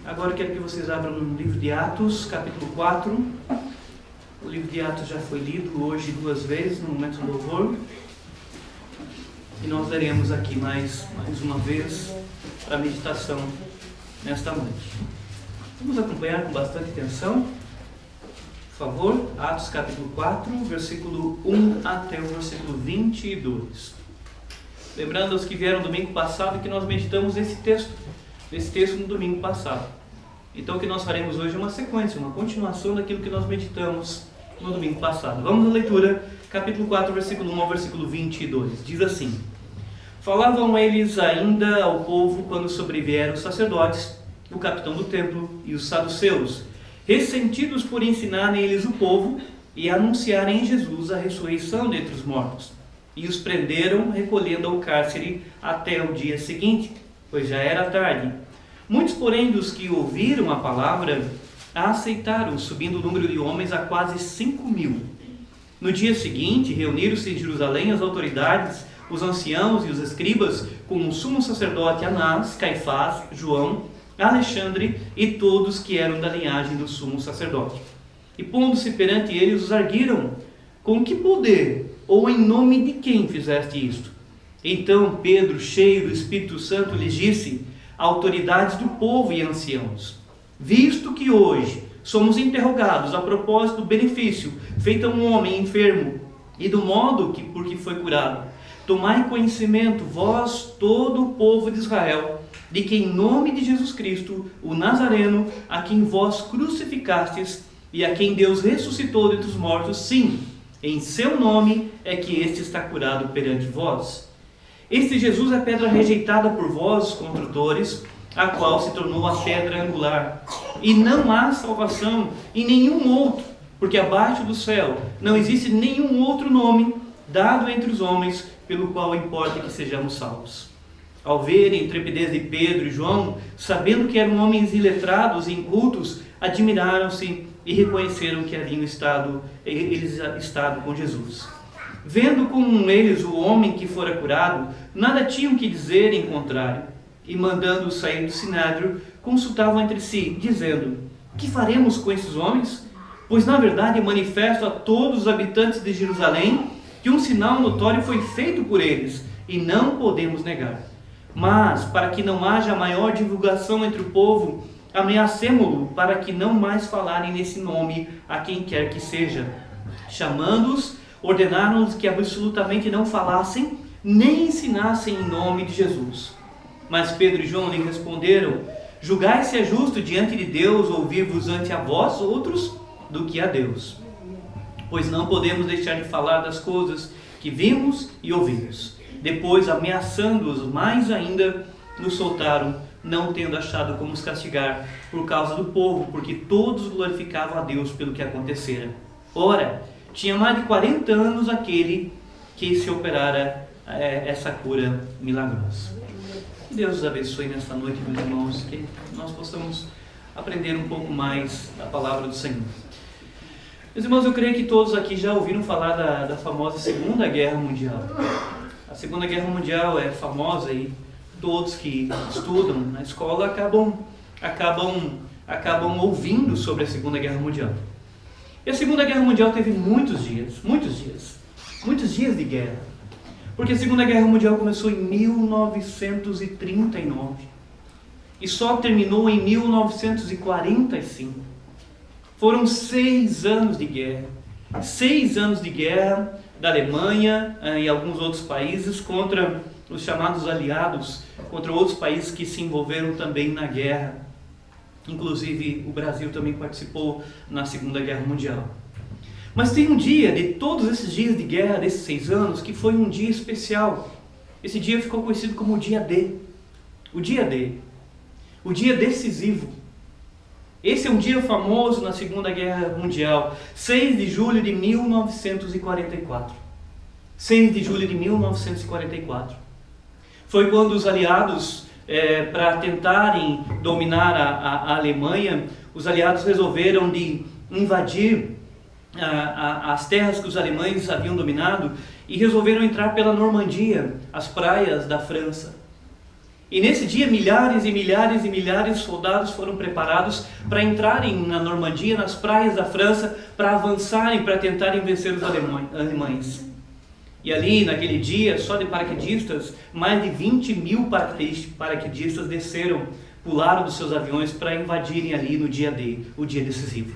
Agora eu quero que vocês abram no livro de Atos, capítulo 4. O livro de Atos já foi lido hoje 2 vezes, no momento do louvor. E nós leremos aqui mais uma vez a meditação nesta noite. Vamos acompanhar com bastante atenção, por favor. Atos capítulo 4, versículo 1 até o versículo 22. Lembrando aos que vieram domingo passado que nós meditamos esse texto no domingo passado. Então o que nós faremos hoje é uma sequência, uma continuação daquilo que nós meditamos no domingo passado. Vamos à leitura, capítulo 4, versículo 1 ao versículo 22. Diz assim: Falavam eles ainda ao povo quando sobrevieram os sacerdotes, o capitão do templo e os saduceus, ressentidos por ensinarem eles o povo e anunciarem em Jesus a ressurreição dentre os mortos. E os prenderam, recolhendo ao cárcere até o dia seguinte, pois já era tarde. Muitos, porém, dos que ouviram a palavra, a aceitaram, subindo o número de homens a quase 5.000. No dia seguinte, reuniram-se em Jerusalém as autoridades, os anciãos e os escribas, com o sumo sacerdote Anás, Caifás, João, Alexandre e todos que eram da linhagem do sumo sacerdote. E pondo-se perante eles, os arguiram: com que poder ou em nome de quem fizeste isto? Então Pedro, cheio do Espírito Santo, lhes disse: autoridades do povo e anciãos, visto que hoje somos interrogados a propósito do benefício feito a um homem enfermo e do modo por que foi curado, tomai conhecimento, vós, todo o povo de Israel, de que em nome de Jesus Cristo, o Nazareno, a quem vós crucificastes e a quem Deus ressuscitou dentre os mortos, sim, em seu nome é que este está curado perante vós. Este Jesus é pedra rejeitada por vós, os construtores, a qual se tornou a pedra angular. E não há salvação em nenhum outro, porque abaixo do céu não existe nenhum outro nome dado entre os homens pelo qual importa que sejamos salvos. Ao verem a intrepidez de Pedro e João, sabendo que eram homens iletrados e incultos, admiraram-se e reconheceram que haviam estado com Jesus. Vendo com eles o homem que fora curado, nada tinham que dizer em contrário, e mandando-os sair do sinédrio, consultavam entre si, dizendo: que faremos com esses homens? Pois na verdade é manifesto a todos os habitantes de Jerusalém que um sinal notório foi feito por eles, e não podemos negar. Mas, para que não haja maior divulgação entre o povo, ameacemo-lo para que não mais falarem nesse nome a quem quer que seja. Chamando-os, ordenaram-nos que absolutamente não falassem, nem ensinassem em nome de Jesus. Mas Pedro e João lhe responderam: julgai se é justo diante de Deus ouvir-vos ante a vós outros do que a Deus. Pois não podemos deixar de falar das coisas que vimos e ouvimos. Depois, ameaçando-os mais ainda, nos soltaram, não tendo achado como os castigar por causa do povo, porque todos glorificavam a Deus pelo que acontecera. Ora, tinha mais de 40 anos aquele que se operara essa cura milagrosa. Que Deus os abençoe nesta noite, meus irmãos, que nós possamos aprender um pouco mais da palavra do Senhor. Meus irmãos, eu creio que todos aqui já ouviram falar da famosa Segunda Guerra Mundial. A Segunda Guerra Mundial é famosa e todos que estudam na escola acabam ouvindo sobre a Segunda Guerra Mundial. E a Segunda Guerra Mundial teve muitos dias de guerra. Porque a Segunda Guerra Mundial começou em 1939 e só terminou em 1945. Foram 6 anos de guerra. 6 anos de guerra da Alemanha e alguns outros países contra os chamados aliados, contra outros países que se envolveram também na guerra. Inclusive o Brasil também participou na Segunda Guerra Mundial. Mas tem um dia, de todos esses dias de guerra, desses 6 anos, que foi um dia especial. Esse dia ficou conhecido como o dia D. O dia D. O dia decisivo. Esse é um dia famoso na Segunda Guerra Mundial. 6 de julho de 1944. 6 de julho de 1944. Foi quando os aliados, para tentarem dominar a Alemanha, os aliados resolveram de invadir as terras que os alemães haviam dominado e resolveram entrar pela Normandia, as praias da França. E nesse dia, milhares e milhares e milhares de soldados foram preparados para entrarem na Normandia, nas praias da França, para avançarem, para tentarem vencer os alemães. E ali, naquele dia, só de paraquedistas, mais de 20 mil paraquedistas desceram, pularam dos seus aviões para invadirem ali no dia D, o dia decisivo.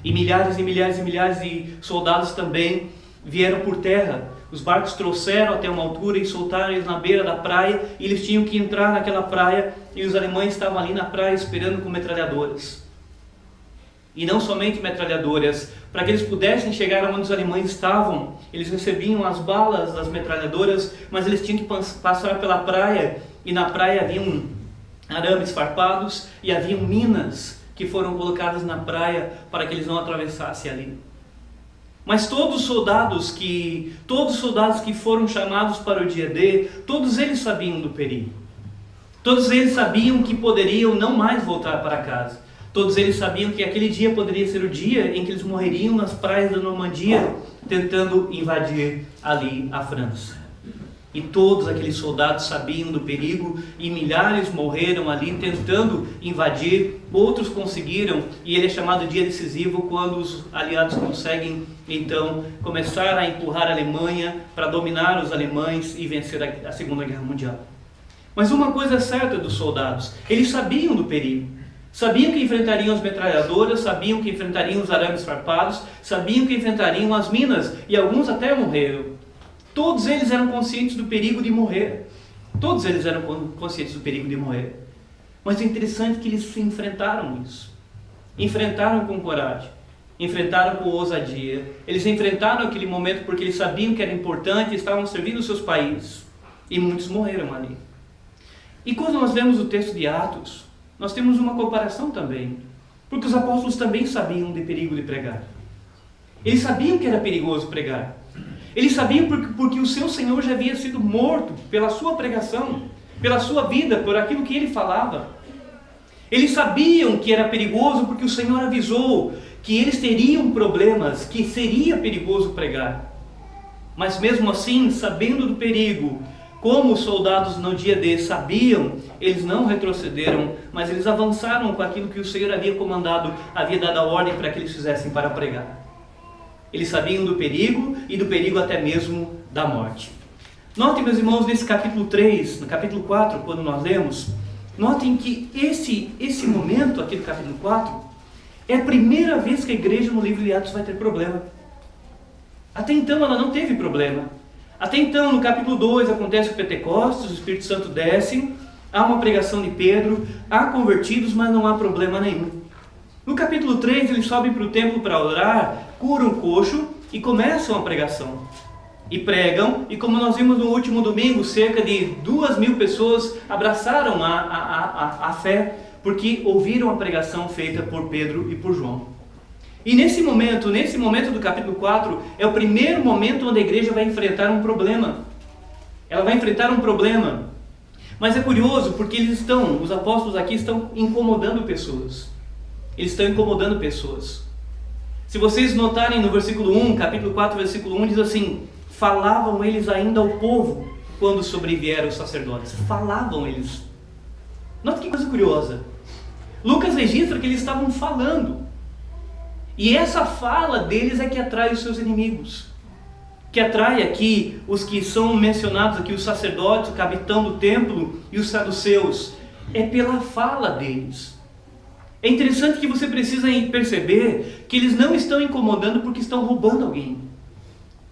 E milhares e milhares e milhares de soldados também vieram por terra. Os barcos trouxeram até uma altura e soltaram eles na beira da praia, e eles tinham que entrar naquela praia, e os alemães estavam ali na praia esperando com metralhadoras. E não somente metralhadoras, para que eles pudessem chegar onde os alemães estavam, eles recebiam as balas das metralhadoras, mas eles tinham que passar pela praia, e na praia haviam arames farpados e haviam minas que foram colocadas na praia para que eles não atravessassem ali. Mas todos os soldados que foram chamados para o dia D, todos eles sabiam do perigo. Todos eles sabiam que poderiam não mais voltar para casa. Todos eles sabiam que aquele dia poderia ser o dia em que eles morreriam nas praias da Normandia, tentando invadir ali a França. E todos aqueles soldados sabiam do perigo, e milhares morreram ali tentando invadir, outros conseguiram, e ele é chamado dia decisivo quando os aliados conseguem então começar a empurrar a Alemanha para dominar os alemães e vencer a Segunda Guerra Mundial. Mas uma coisa é certa dos soldados: eles sabiam do perigo, sabiam que enfrentariam as metralhadoras, sabiam que enfrentariam os arames farpados, sabiam que enfrentariam as minas, e alguns até morreram. Todos eles eram conscientes do perigo de morrer. Todos eles eram conscientes do perigo de morrer. Mas é interessante que eles se enfrentaram isso. Enfrentaram com coragem. Enfrentaram com ousadia. Eles enfrentaram aquele momento porque eles sabiam que era importante e estavam servindo os seus países. E muitos morreram ali. E quando nós lemos o texto de Atos, nós temos uma comparação também. Porque os apóstolos também sabiam do perigo de pregar. Eles sabiam que era perigoso pregar. Eles sabiam porque o seu Senhor já havia sido morto pela sua pregação, pela sua vida, por aquilo que ele falava. Eles sabiam que era perigoso porque o Senhor avisou que eles teriam problemas, que seria perigoso pregar. Mas mesmo assim, sabendo do perigo, como os soldados no dia D sabiam, eles não retrocederam, mas eles avançaram com aquilo que o Senhor havia comandado, havia dado a ordem para que eles fizessem para pregar. Eles sabiam do perigo e do perigo até mesmo da morte. Notem, meus irmãos, nesse capítulo 3, no capítulo 4, quando nós lemos, notem que esse momento aqui do capítulo 4 é a primeira vez que a igreja no livro de Atos vai ter problema. Até então ela não teve problema. Até então, no capítulo 2, acontece o Pentecostes, o Espírito Santo desce, há uma pregação de Pedro, há convertidos, mas não há problema nenhum. No capítulo 3, eles sobem para o templo para orar, curam o coxo e começam a pregação. E pregam, e como nós vimos no último domingo, cerca de 2.000 pessoas abraçaram a fé, porque ouviram a pregação feita por Pedro e por João. E nesse momento do capítulo 4, é o primeiro momento onde a igreja vai enfrentar um problema. Ela vai enfrentar um problema. Mas é curioso, porque os apóstolos aqui estão incomodando pessoas. Eles estão incomodando pessoas. Se vocês notarem no versículo 1, capítulo 4, versículo 1, diz assim: falavam eles ainda ao povo quando sobrevieram os sacerdotes. Falavam eles. Nota que coisa curiosa. Lucas registra que eles estavam falando. E essa fala deles é que atrai os seus inimigos. Que atrai aqui os que são mencionados aqui, os sacerdotes, o capitão do templo e os saduceus. É pela fala deles. É interessante que você precisa perceber que eles não estão incomodando porque estão roubando alguém.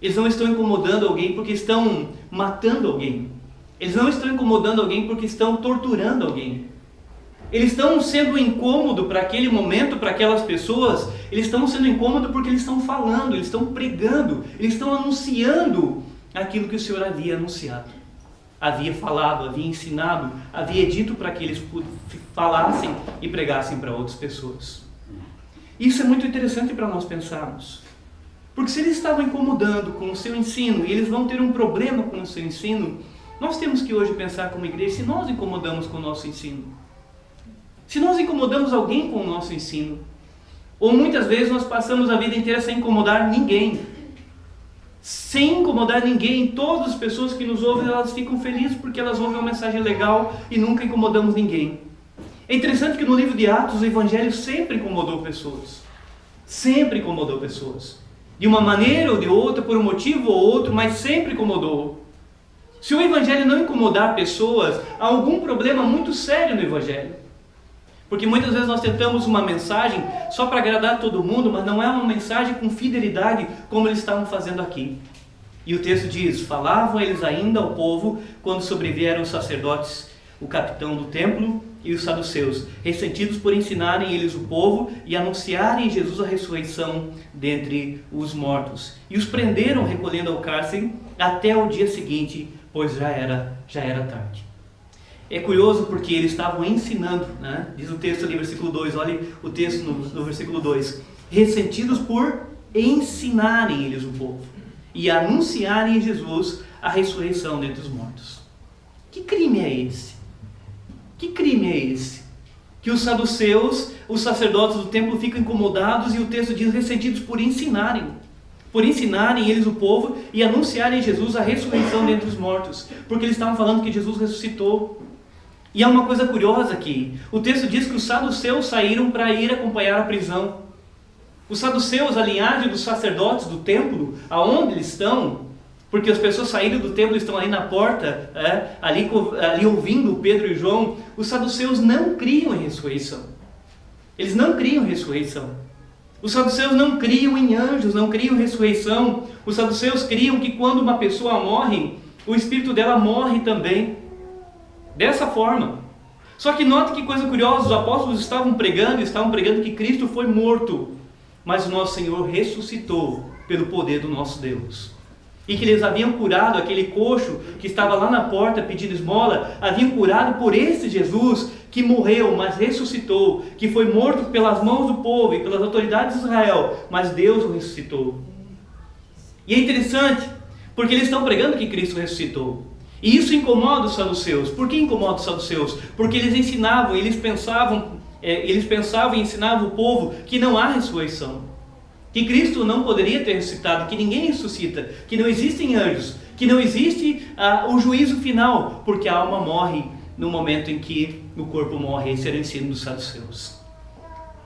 Eles não estão incomodando alguém porque estão matando alguém. Eles não estão incomodando alguém porque estão torturando alguém. Eles estão sendo incômodo para aquele momento, para aquelas pessoas. Eles estão sendo incômodos porque eles estão falando, eles estão pregando, eles estão anunciando aquilo que o Senhor havia anunciado. Havia falado, havia ensinado, havia dito para que eles falassem e pregassem para outras pessoas. Isso é muito interessante para nós pensarmos. Porque se eles estavam incomodando com o seu ensino e eles vão ter um problema com o seu ensino, nós temos que hoje pensar como igreja se nós incomodamos com o nosso ensino. Se nós incomodamos alguém com o nosso ensino. Ou muitas vezes nós passamos a vida inteira sem incomodar ninguém. sem incomodar ninguém. Todas as pessoas que nos ouvem, elas ficam felizes porque elas ouvem uma mensagem legal e nunca incomodamos ninguém. É interessante que no livro de Atos, o Evangelho sempre incomodou pessoas. Sempre incomodou pessoas. De uma maneira ou de outra, por um motivo ou outro, mas sempre incomodou. Se o Evangelho não incomodar pessoas, há algum problema muito sério no Evangelho. Porque muitas vezes nós tentamos uma mensagem só para agradar todo mundo, mas não é uma mensagem com fidelidade como eles estavam fazendo aqui. E o texto diz: falavam eles ainda ao povo quando sobrevieram os sacerdotes, o capitão do templo e os saduceus, ressentidos por ensinarem eles o povo e anunciarem em Jesus a ressurreição dentre os mortos. E os prenderam recolhendo ao cárcere até o dia seguinte, pois já era tarde. É curioso porque eles estavam ensinando, né? Diz o texto ali, versículo 2, olha o texto no versículo 2. Ressentidos por ensinarem eles o povo e anunciarem em Jesus a ressurreição dentre os mortos. Que crime é esse? Que crime é esse? Que os saduceus, os sacerdotes do templo ficam incomodados e o texto diz ressentidos por ensinarem eles o povo e anunciarem em Jesus a ressurreição dentre os mortos, porque eles estavam falando que Jesus ressuscitou. E há uma coisa curiosa aqui, o texto diz que os saduceus saíram para ir acompanhar a prisão. Os saduceus, a linhagem dos sacerdotes do templo, aonde eles estão, porque as pessoas saíram do templo, estão ali na porta, ali ouvindo Pedro e João. Os saduceus não criam em ressurreição. Eles não criam em ressurreição. Os saduceus não criam em anjos, não criam em ressurreição. Os saduceus criam que quando uma pessoa morre, o espírito dela morre também. Dessa forma. Só que note que coisa curiosa, os apóstolos estavam pregando que Cristo foi morto, mas o nosso Senhor ressuscitou pelo poder do nosso Deus. E que eles haviam curado aquele coxo que estava lá na porta pedindo esmola, haviam curado por esse Jesus que morreu, mas ressuscitou, que foi morto pelas mãos do povo e pelas autoridades de Israel, mas Deus o ressuscitou. E é interessante, porque eles estão pregando que Cristo ressuscitou. E isso incomoda os saduceus. Por que incomoda os saduceus? Porque eles ensinavam, eles pensavam e ensinavam o povo que não há ressurreição. Que Cristo não poderia ter ressuscitado, que ninguém ressuscita, que não existem anjos, que não existe o juízo final, porque a alma morre no momento em que o corpo morre. Esse era o ensino dos saduceus.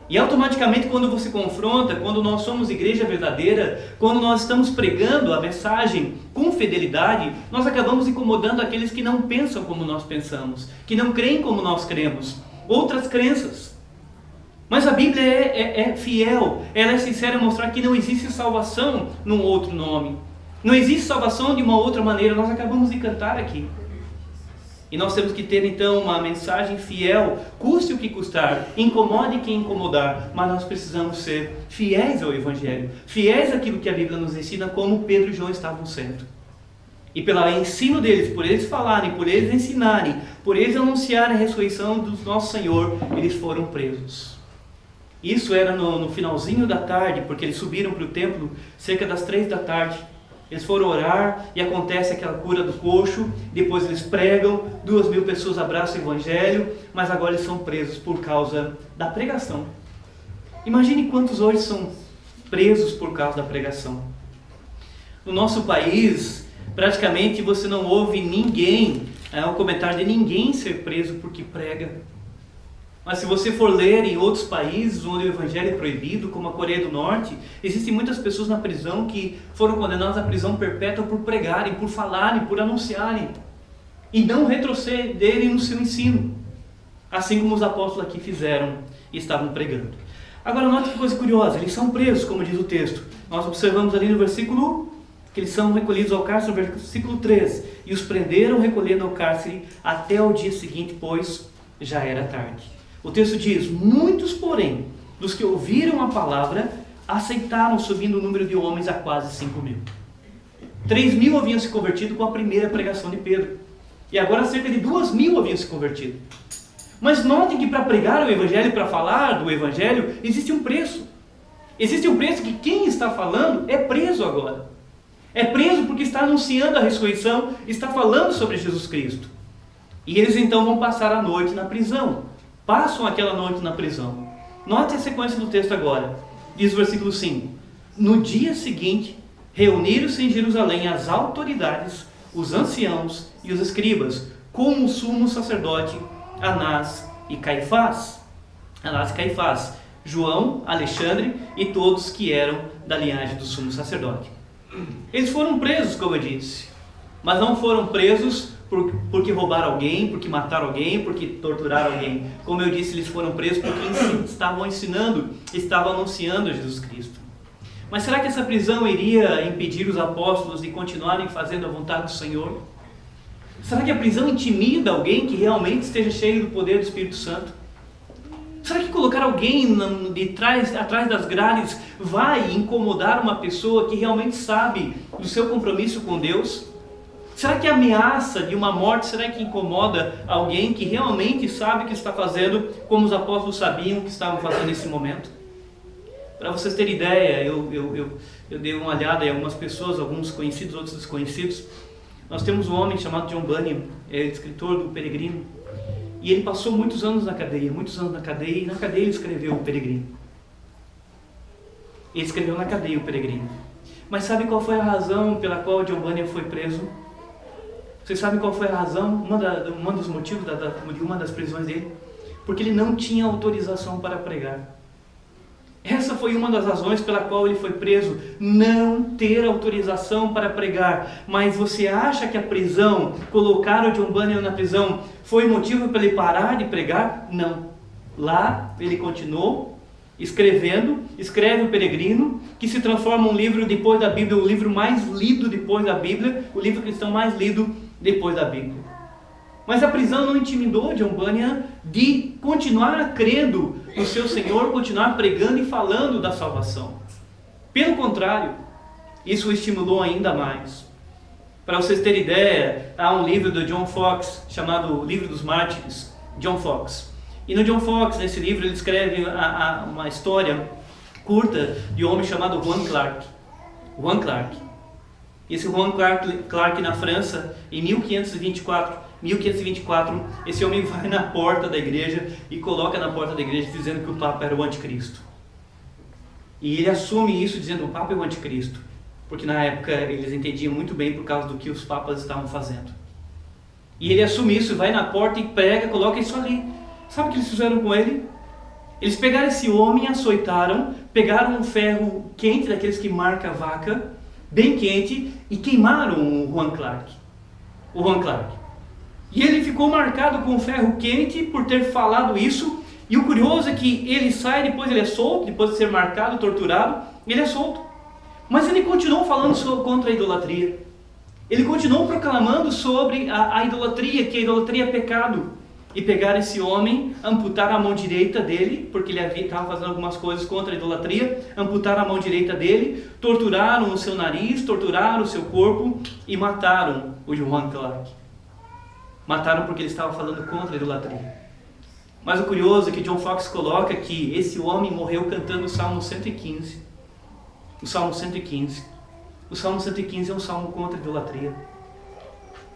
E automaticamente quando você confronta, quando nós somos igreja verdadeira, quando nós estamos pregando a mensagem com fidelidade, nós acabamos incomodando aqueles que não pensam como nós pensamos, que não creem como nós cremos, outras crenças. Mas a Bíblia é fiel, ela é sincera em mostrar que não existe salvação num outro nome. Não existe salvação de uma outra maneira. Nós acabamos de cantar aqui. E nós temos que ter então uma mensagem fiel, custe o que custar, incomode quem incomodar, mas nós precisamos ser fiéis ao Evangelho, fiéis àquilo que a Bíblia nos ensina, como Pedro e João estavam sendo. E pelo ensino deles, por eles falarem, por eles ensinarem, por eles anunciarem a ressurreição do nosso Senhor, eles foram presos. Isso era no finalzinho da tarde, porque eles subiram para o templo cerca das 3 da tarde. Eles foram orar e acontece aquela cura do coxo, depois eles pregam, 2.000 pessoas abraçam o Evangelho, mas agora eles são presos por causa da pregação. Imagine quantos hoje são presos por causa da pregação. No nosso país, praticamente você não ouve ninguém, um comentário de ninguém ser preso porque prega. Mas se você for ler em outros países onde o Evangelho é proibido, como a Coreia do Norte, existem muitas pessoas na prisão que foram condenadas à prisão perpétua por pregarem, por falarem, por anunciarem e não retrocederem no seu ensino, assim como os apóstolos aqui fizeram e estavam pregando. Agora note que coisa curiosa, eles são presos, como diz o texto. Nós observamos ali no versículo que eles são recolhidos ao cárcere, no versículo 3, e os prenderam recolhendo ao cárcere até o dia seguinte, pois já era tarde. O texto diz: muitos, porém, dos que ouviram a palavra, aceitaram, subindo o número de homens a quase 5.000. 3.000 haviam se convertido com a primeira pregação de Pedro. E agora cerca de 2.000 haviam se convertido. Mas notem que para pregar o Evangelho, para falar do Evangelho, existe um preço. Existe um preço que quem está falando é preso agora. É preso porque está anunciando a ressurreição, está falando sobre Jesus Cristo. E eles então vão passar a noite na prisão. Passam aquela noite na prisão. Note a sequência do texto agora. Diz o versículo 5. No dia seguinte, reuniram-se em Jerusalém as autoridades, os anciãos e os escribas, com o sumo sacerdote Anás e Caifás. João, Alexandre e todos que eram da linhagem do sumo sacerdote. Eles foram presos, como eu disse, mas não foram presos porque roubaram alguém, porque mataram alguém, porque torturaram alguém. Como eu disse, eles foram presos porque estavam ensinando, estavam anunciando Jesus Cristo. Mas será que essa prisão iria impedir os apóstolos de continuarem fazendo a vontade do Senhor? Será que a prisão intimida alguém que realmente esteja cheio do poder do Espírito Santo? Será que colocar alguém atrás das grades vai incomodar uma pessoa que realmente sabe do seu compromisso com Deus? Será que a ameaça de uma morte, será que incomoda alguém que realmente sabe o que está fazendo, como os apóstolos sabiam que estavam fazendo nesse momento? Para vocês terem ideia, eu dei uma olhada em algumas pessoas, alguns conhecidos, outros desconhecidos. Nós temos um homem chamado John Bunyan, escritor do Peregrino, e ele passou muitos anos na cadeia, e na cadeia ele escreveu o Peregrino. Ele escreveu na cadeia o Peregrino. Mas sabe qual foi a razão pela qual John Bunyan foi preso? Vocês sabem qual foi a razão? Um dos motivos de uma das prisões dele? Porque ele não tinha autorização para pregar. Essa foi uma das razões pela qual ele foi preso, não ter autorização para pregar. Mas você acha que a prisão, colocar o John Bunyan na prisão, foi motivo para ele parar de pregar? Não. Lá ele continuou escreve o Peregrino, que se transforma um livro depois da Bíblia, o livro mais lido depois da Bíblia, o livro cristão mais lido depois da Bíblia. Mas a prisão não intimidou John Bunyan de continuar crendo no seu Senhor, continuar pregando e falando da salvação. Pelo contrário, isso o estimulou ainda mais. Para vocês terem ideia, há um livro do John Foxe chamado Livro dos Mártires, John Foxe. E no John Foxe, nesse livro, ele escreve uma história curta de um homem chamado Juan Clark. Juan Clark. Esse Juan Clark na França, em 1524, esse homem vai na porta da igreja e coloca na porta da igreja dizendo que o Papa era o anticristo. E ele assume isso dizendo que o Papa é o anticristo, porque na época eles entendiam muito bem por causa do que os papas estavam fazendo. E ele assume isso, vai na porta e prega, coloca isso ali. Sabe o que eles fizeram com ele? Eles pegaram esse homem, açoitaram, pegaram um ferro quente, daqueles que marca a vaca, bem quente, e queimaram o Juan Clark. E ele ficou marcado com ferro quente por ter falado isso. E o curioso é que ele sai, depois ele é solto, depois de ser marcado, torturado, ele é solto. Mas ele continuou falando contra a idolatria. Ele continuou proclamando sobre a idolatria, que a idolatria é pecado. E pegaram esse homem, amputaram a mão direita dele, porque ele estava fazendo algumas coisas contra a idolatria, amputaram a mão direita dele, torturaram o seu nariz, torturaram o seu corpo e mataram o Juan Clark. Mataram porque ele estava falando contra a idolatria. Mas o curioso é que John Foxe coloca que esse homem morreu cantando o Salmo 115. O Salmo 115. O Salmo 115 é um salmo contra a idolatria.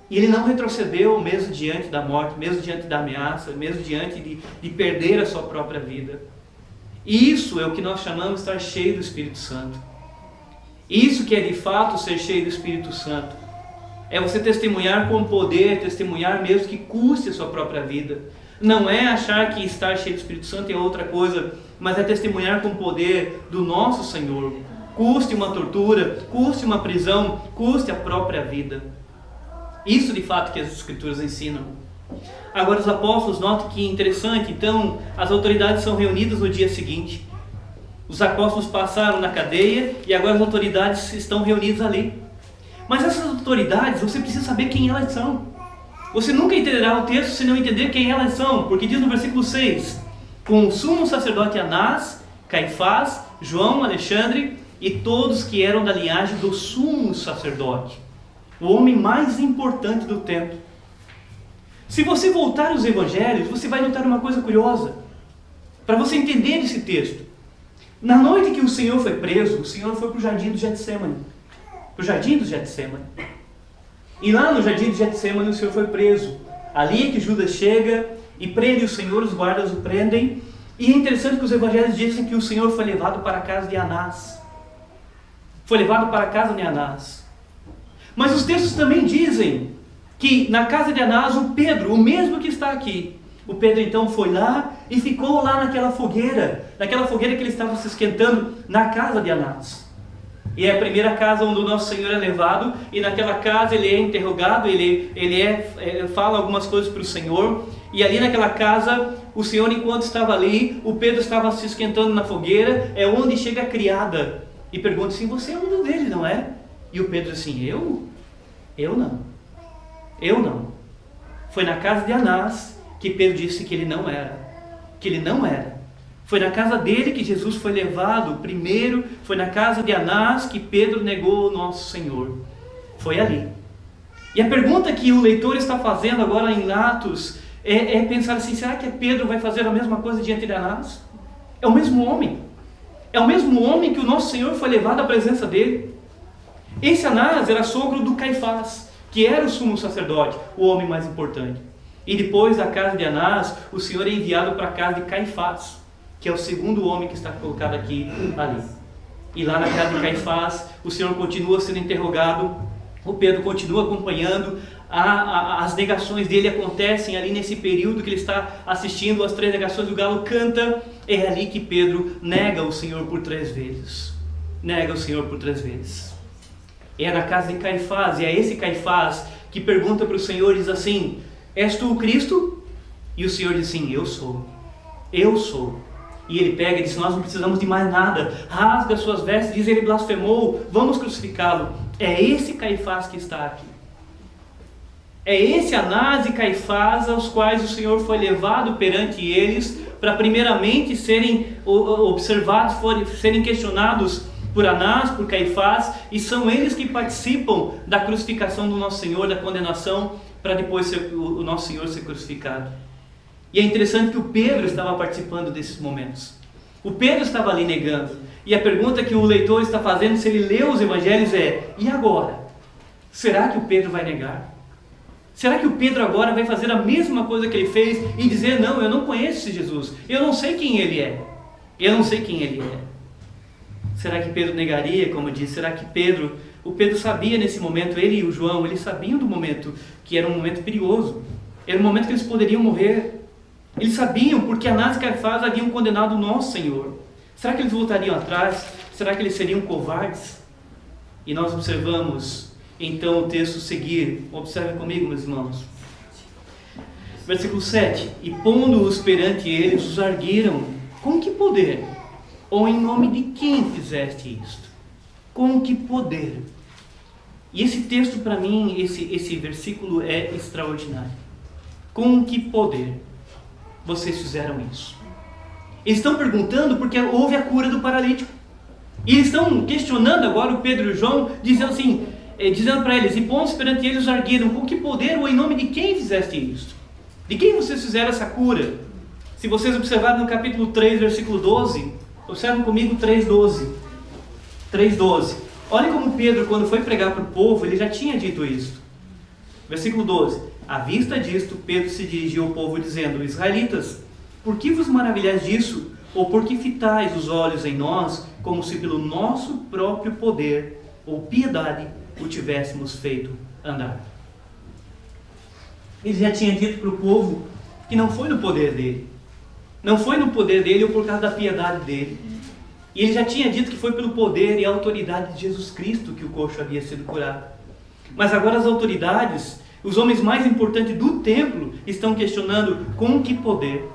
E ele não retrocedeu mesmo diante da morte, mesmo diante da ameaça, mesmo diante de perder a sua própria vida. Isso é o que nós chamamos de estar cheio do Espírito Santo. Isso que é de fato ser cheio do Espírito Santo. É você testemunhar com poder, testemunhar mesmo que custe a sua própria vida. Não é achar que estar cheio do Espírito Santo é outra coisa, mas é testemunhar com poder do nosso Senhor. Custe uma tortura, custe uma prisão, custe a própria vida. Isso de fato que as Escrituras ensinam. Agora os apóstolos, notam que interessante, então as autoridades são reunidas no dia seguinte. Os apóstolos passaram na cadeia e agora as autoridades estão reunidas ali. Mas essas autoridades, você precisa saber quem elas são. Você nunca entenderá o texto se não entender quem elas são, porque diz no versículo 6, com o sumo sacerdote Anás, Caifás, João, Alexandre e todos que eram da linhagem do sumo sacerdote, o homem mais importante do tempo. Se você voltar aos evangelhos, você vai notar uma coisa curiosa, para você entender esse texto. Na noite que o Senhor foi preso, o Senhor foi para o jardim do Getsemane. E lá no jardim do Getsemane o Senhor foi preso. Ali é que Judas chega e prende o Senhor, os guardas o prendem. E é interessante que os evangelhos dizem que o Senhor foi levado para a casa de Anás. Foi levado para a casa de Anás. Mas os textos também dizem que na casa de Anás, o Pedro, o mesmo que está aqui, o Pedro então foi lá e ficou lá naquela fogueira que ele estava se esquentando na casa de Anás. E é a primeira casa onde o nosso Senhor é levado, e naquela casa ele é interrogado, fala algumas coisas para o Senhor, e ali naquela casa, o Senhor, enquanto estava ali, o Pedro estava se esquentando na fogueira, é onde chega a criada e pergunta assim: você é um deles, não é? E o Pedro assim: eu não. Foi na casa de Anás que Pedro disse que ele não era. Foi na casa dele que Jesus foi levado primeiro, foi na casa de Anás que Pedro negou o nosso Senhor. Foi ali. E a pergunta que o leitor está fazendo agora em Atos é pensar assim: será que Pedro vai fazer a mesma coisa diante de Anás? É o mesmo homem. É o mesmo homem que o nosso Senhor foi levado à presença dele. Esse Anás era sogro do Caifás, que era o sumo sacerdote, o homem mais importante. E depois da casa de Anás, o Senhor é enviado para a casa de Caifás, que é o segundo homem que está colocado aqui, ali. E lá na casa de Caifás, o Senhor continua sendo interrogado, o Pedro continua acompanhando, as negações dele acontecem ali nesse período que ele está assistindo as 3 negações, o galo canta, é ali que Pedro nega o Senhor por 3 vezes. É na casa de Caifás, e é esse Caifás que pergunta para o Senhor, diz assim: és tu o Cristo? E o Senhor diz assim: eu sou. E ele pega e diz: nós não precisamos de mais nada, rasga suas vestes, diz: ele blasfemou, vamos crucificá-lo. É esse Caifás que está aqui. É esse Anás e Caifás aos quais o Senhor foi levado perante eles, para primeiramente serem observados, serem questionados por Anás, por Caifás, e são eles que participam da crucificação do nosso Senhor, da condenação, para depois o nosso Senhor ser crucificado. E é interessante que o Pedro estava participando desses momentos. O Pedro estava ali negando. E a pergunta que o leitor está fazendo, se ele lê os evangelhos, é: e agora? Será que o Pedro vai negar? Será que o Pedro agora vai fazer a mesma coisa que ele fez e dizer: não, eu não conheço esse Jesus, eu não sei quem ele é. Será que Pedro negaria, como eu disse? Será que o Pedro sabia nesse momento, ele e o João, eles sabiam do momento que era um momento perigoso, era um momento que eles poderiam morrer. Eles sabiam, porque Anás e Caifás haviam condenado o nosso Senhor. Será que eles voltariam atrás? Será que eles seriam covardes? E nós observamos então o texto seguir. Observe comigo, meus irmãos. Versículo 7. E pondo-os perante eles, os arguiram: com que poder? Ou em nome de quem fizeste isto? Com que poder? E esse texto, para mim, esse versículo é extraordinário. Com que poder vocês fizeram isso? Eles estão perguntando porque houve a cura do paralítico. E eles estão questionando agora o Pedro e o João, dizendo assim, dizendo para eles: e pondo-os perante eles, os arguiram: com que poder ou em nome de quem fizeste isto? De quem vocês fizeram essa cura? Se vocês observarem no capítulo 3, versículo 12, observem comigo 3:12. 3:12. Olhem como Pedro, quando foi pregar para o povo, ele já tinha dito isso. Versículo 12. À vista disto, Pedro se dirigiu ao povo dizendo: israelitas, por que vos maravilhais disso? Ou por que fitais os olhos em nós, como se pelo nosso próprio poder ou piedade o tivéssemos feito andar? Ele já tinha dito para o povo que não foi no poder dele. Não foi no poder dele ou por causa da piedade dele. E ele já tinha dito que foi pelo poder e a autoridade de Jesus Cristo que o coxo havia sido curado. Mas agora as autoridades, os homens mais importantes do templo, estão questionando: com que poder?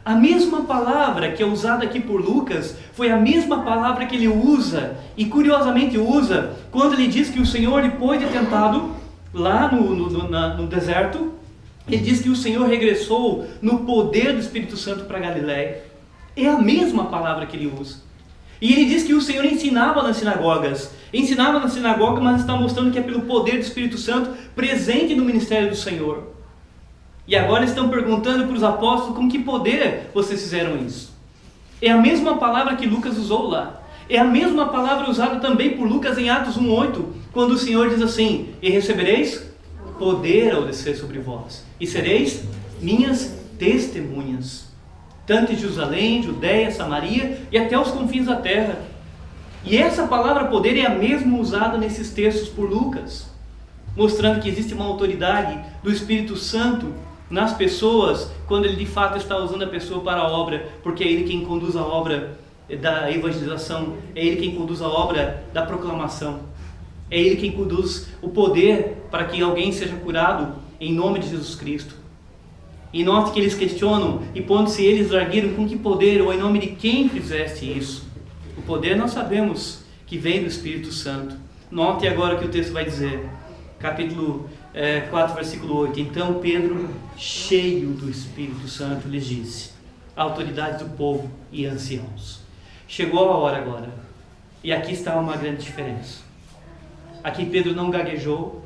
A mesma palavra que é usada aqui por Lucas foi a mesma palavra que ele usa, e curiosamente usa, quando ele diz que o Senhor, depois de tentado lá no deserto, ele diz que o Senhor regressou no poder do Espírito Santo para Galiléia. É a mesma palavra que ele usa. E ele diz que o Senhor ensinava nas sinagogas, mas está mostrando que é pelo poder do Espírito Santo presente no ministério do Senhor. E agora estão perguntando para os apóstolos: com que poder vocês fizeram isso? É a mesma palavra que Lucas usou lá. É a mesma palavra usada também por Lucas em Atos 1:8, quando o Senhor diz assim: e recebereis poder ao descer sobre vós, e sereis minhas testemunhas, tanto em Jerusalém, Judeia, Samaria e até os confins da terra. E essa palavra poder é a mesma usada nesses textos por Lucas, mostrando que existe uma autoridade do Espírito Santo nas pessoas, quando ele de fato está usando a pessoa para a obra, porque é ele quem conduz a obra da evangelização, é ele quem conduz a obra da proclamação, é ele quem conduz o poder para que alguém seja curado em nome de Jesus Cristo. E note que eles questionam, e pondo-se eles arguiram, com que poder ou em nome de quem fizeste isso? O poder nós sabemos que vem do Espírito Santo. Note agora o que o texto vai dizer, capítulo 4, versículo 8. Então Pedro, cheio do Espírito Santo, lhes disse: autoridades do povo e anciãos, chegou a hora agora. E aqui está uma grande diferença. Aqui Pedro não gaguejou,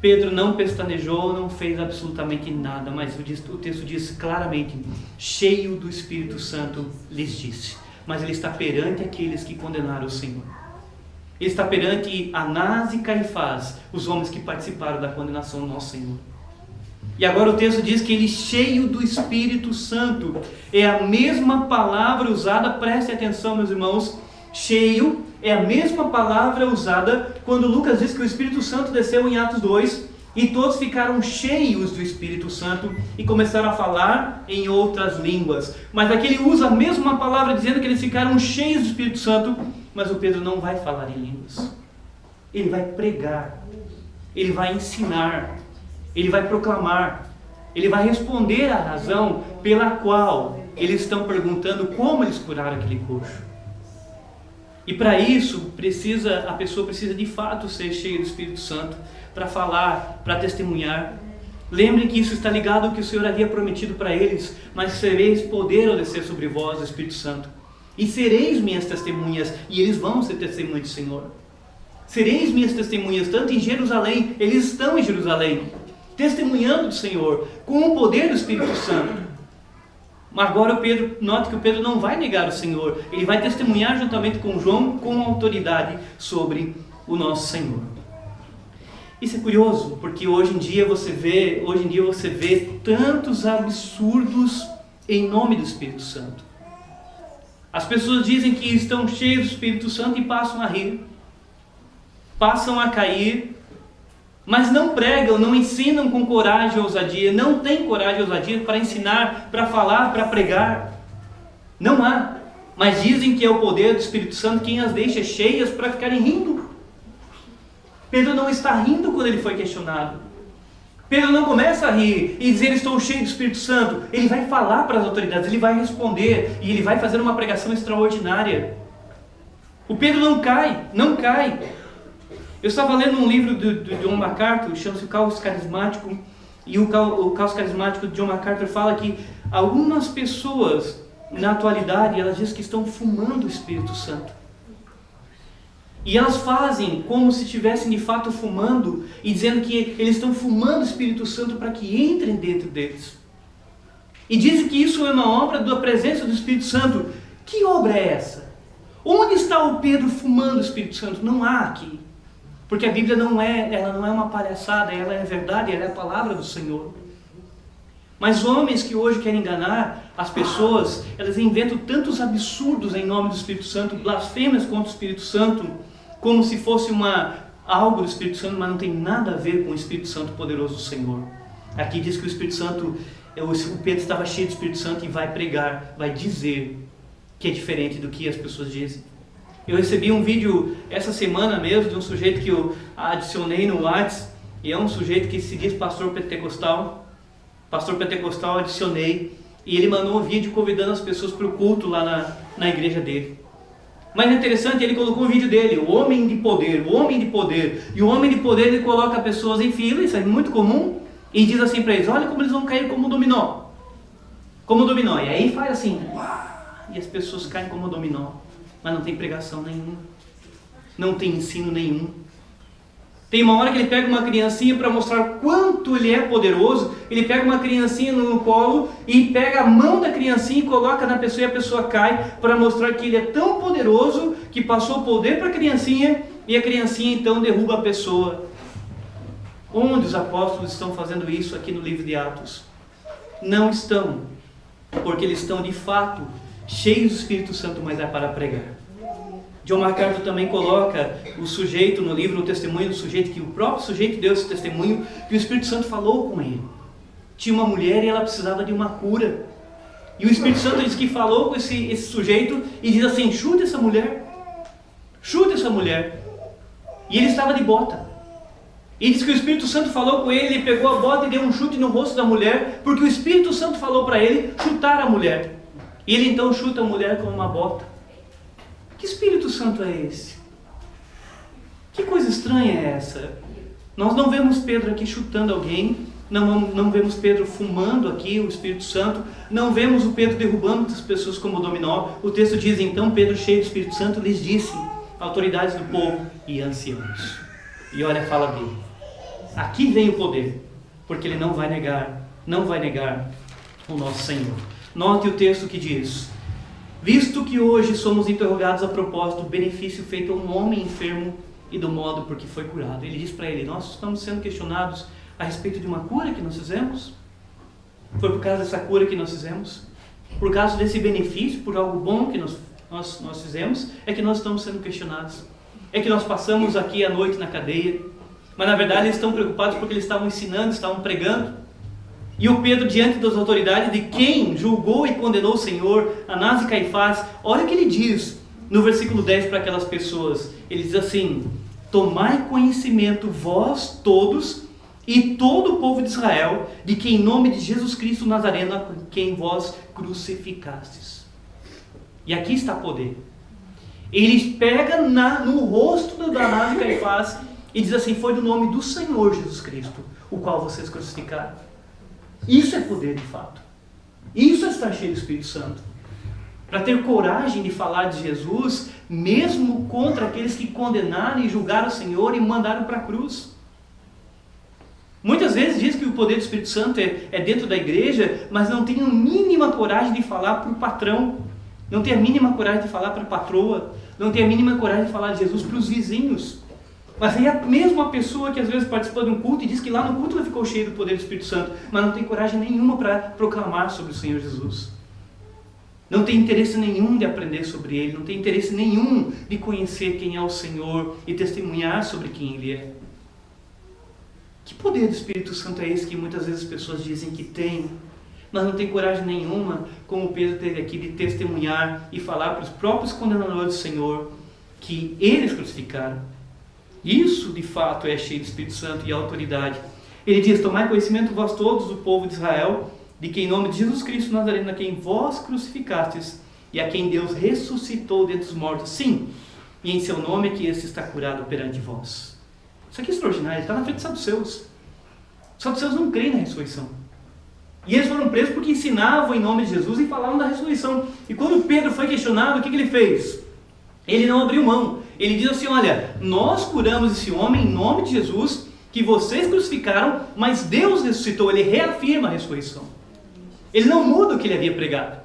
Pedro não pestanejou, não fez absolutamente nada, mas o texto diz claramente: cheio do Espírito Santo lhes disse. Mas ele está perante aqueles que condenaram o Senhor. Ele está perante Anás e Caifás, os homens que participaram da condenação do nosso Senhor. E agora o texto diz que ele, cheio do Espírito Santo, é a mesma palavra usada, preste atenção, meus irmãos, cheio é a mesma palavra usada quando Lucas diz que o Espírito Santo desceu em Atos 2 e todos ficaram cheios do Espírito Santo e começaram a falar em outras línguas. Mas aqui ele usa a mesma palavra dizendo que eles ficaram cheios do Espírito Santo, mas o Pedro não vai falar em línguas. Ele vai pregar, ele vai ensinar, ele vai proclamar, ele vai responder à razão pela qual eles estão perguntando como eles curaram aquele coxo. E para isso, a pessoa precisa de fato ser cheia do Espírito Santo, para falar, para testemunhar. Lembrem que isso está ligado ao que o Senhor havia prometido para eles: mas sereis poder ao descer sobre vós o Espírito Santo, e sereis minhas testemunhas. E eles vão ser testemunhas do Senhor. Sereis minhas testemunhas, tanto em Jerusalém, eles estão em Jerusalém, testemunhando do Senhor, com o poder do Espírito Santo. Mas agora note que o Pedro não vai negar o Senhor, ele vai testemunhar juntamente com João, com autoridade sobre o nosso Senhor. Isso é curioso, porque hoje em dia você vê tantos absurdos em nome do Espírito Santo. As pessoas dizem que estão cheias do Espírito Santo e passam a rir, passam a cair, mas não pregam, não ensinam com coragem e ousadia, não têm coragem e ousadia para ensinar, para falar, para pregar. Não há. Mas dizem que é o poder do Espírito Santo quem as deixa cheias para ficarem rindo. Pedro não está rindo quando ele foi questionado. Pedro não começa a rir e dizer: estou cheio do Espírito Santo. Ele vai falar para as autoridades, ele vai responder e ele vai fazer uma pregação extraordinária. O Pedro não cai. Eu estava lendo um livro do John MacArthur, chama-se O Caos Carismático, e o Caos Carismático de John MacArthur fala que algumas pessoas, na atualidade, elas dizem que estão fumando o Espírito Santo. E elas fazem como se estivessem de fato fumando, e dizendo que eles estão fumando o Espírito Santo para que entrem dentro deles. E dizem que isso é uma obra da presença do Espírito Santo. Que obra é essa? Onde está o Pedro fumando o Espírito Santo? Não há aqui. Porque a Bíblia não é uma palhaçada, ela é verdade, ela é a palavra do Senhor. Mas homens que hoje querem enganar as pessoas, elas inventam tantos absurdos em nome do Espírito Santo, blasfêmias contra o Espírito Santo, como se fosse algo do Espírito Santo, mas não tem nada a ver com o Espírito Santo poderoso do Senhor. Aqui diz que o Espírito Santo, o Pedro estava cheio do Espírito Santo e vai pregar, vai dizer que é diferente do que as pessoas dizem. Eu recebi um vídeo essa semana mesmo de um sujeito que eu adicionei no WhatsApp, e é um sujeito que se diz pastor pentecostal. Pastor pentecostal, adicionei, e ele mandou um vídeo convidando as pessoas para o culto lá na igreja dele. Mas é interessante, ele colocou um vídeo dele, o homem de poder, e o homem de poder ele coloca pessoas em fila, isso é muito comum, e diz assim para eles: olha como eles vão cair como dominó, e aí faz assim, e as pessoas caem como dominó. Mas não tem pregação nenhuma, não tem ensino nenhum. Tem uma hora que ele pega uma criancinha para mostrar quanto ele é poderoso. Ele pega uma criancinha no colo e pega a mão da criancinha e coloca na pessoa, e a pessoa cai, para mostrar que ele é tão poderoso que passou o poder para a criancinha, e a criancinha então derruba a pessoa. Onde os apóstolos estão fazendo isso aqui no livro de Atos? Não estão, porque eles estão de fato cheios do Espírito Santo, mas é para pregar. John MacArthur também coloca o sujeito no livro, o testemunho do sujeito, que o próprio sujeito deu esse testemunho, que o Espírito Santo falou com ele. Tinha uma mulher e ela precisava de uma cura. E o Espírito Santo diz que falou com esse sujeito e diz assim: chuta essa mulher. Chuta essa mulher. E ele estava de bota. E diz que o Espírito Santo falou com ele, ele pegou a bota e deu um chute no rosto da mulher, porque o Espírito Santo falou para ele chutar a mulher. E ele então chuta a mulher com uma bota. Que Espírito Santo é esse? Que coisa estranha é essa? Nós não vemos Pedro aqui chutando alguém, não vemos Pedro fumando aqui o Espírito Santo, não vemos o Pedro derrubando as pessoas como dominó. O texto diz: então Pedro, cheio do Espírito Santo, lhes disse, autoridades do povo e anciãos. E olha a fala dele. Aqui vem o poder, porque ele não vai negar o nosso Senhor. Note o texto que diz: visto que hoje somos interrogados a propósito do benefício feito a um homem enfermo e do modo por que foi curado. Ele diz para ele: nós estamos sendo questionados a respeito de uma cura que nós fizemos. Foi por causa dessa cura que nós fizemos? Por causa desse benefício, por algo bom que nós fizemos, é que nós estamos sendo questionados. É que nós passamos aqui a noite na cadeia, mas na verdade eles estão preocupados porque eles estavam ensinando, estavam pregando. E o Pedro, diante das autoridades de quem julgou e condenou o Senhor, Anás e Caifás, olha o que ele diz no versículo 10 para aquelas pessoas. Ele diz assim: tomai conhecimento vós todos e todo o povo de Israel, de que em nome de Jesus Cristo Nazareno, quem vós crucificastes. E aqui está poder. Ele pega no rosto do Anás e Caifás e diz assim: foi do nome do Senhor Jesus Cristo, o qual vocês crucificaram. Isso é poder de fato. Isso é estar cheio do Espírito Santo. Para ter coragem de falar de Jesus, mesmo contra aqueles que condenaram e julgaram o Senhor e mandaram para a cruz. Muitas vezes diz que o poder do Espírito Santo é dentro da igreja, mas não tem a mínima coragem de falar para o patrão, não tem a mínima coragem de falar para a patroa, não tem a mínima coragem de falar de Jesus para os vizinhos. Mas aí é mesmo a pessoa que às vezes participou de um culto e diz que lá no culto ela ficou cheia do poder do Espírito Santo, mas não tem coragem nenhuma para proclamar sobre o Senhor Jesus. Não tem interesse nenhum de aprender sobre Ele, não tem interesse nenhum de conhecer quem é o Senhor e testemunhar sobre quem Ele é. Que poder do Espírito Santo é esse que muitas vezes as pessoas dizem que tem, mas não tem coragem nenhuma, como Pedro teve aqui, de testemunhar e falar para os próprios condenadores do Senhor que eles crucificaram. Isso de fato é cheio do Espírito Santo e autoridade. Ele diz: tomai conhecimento vós todos, o povo de Israel, de que em nome de Jesus Cristo Nazareno, a quem vós crucificastes e a quem Deus ressuscitou dentre os mortos, sim, e em seu nome é que esse está curado perante vós. Isso aqui é extraordinário. Ele está na frente dos saduceus. Os saduceus não creem na ressurreição. E eles foram presos porque ensinavam em nome de Jesus e falavam da ressurreição. E quando Pedro foi questionado, o que ele fez? Ele não abriu mão. Ele diz assim: olha, nós curamos esse homem em nome de Jesus, que vocês crucificaram, mas Deus ressuscitou. Ele reafirma a ressurreição. Ele não muda o que ele havia pregado.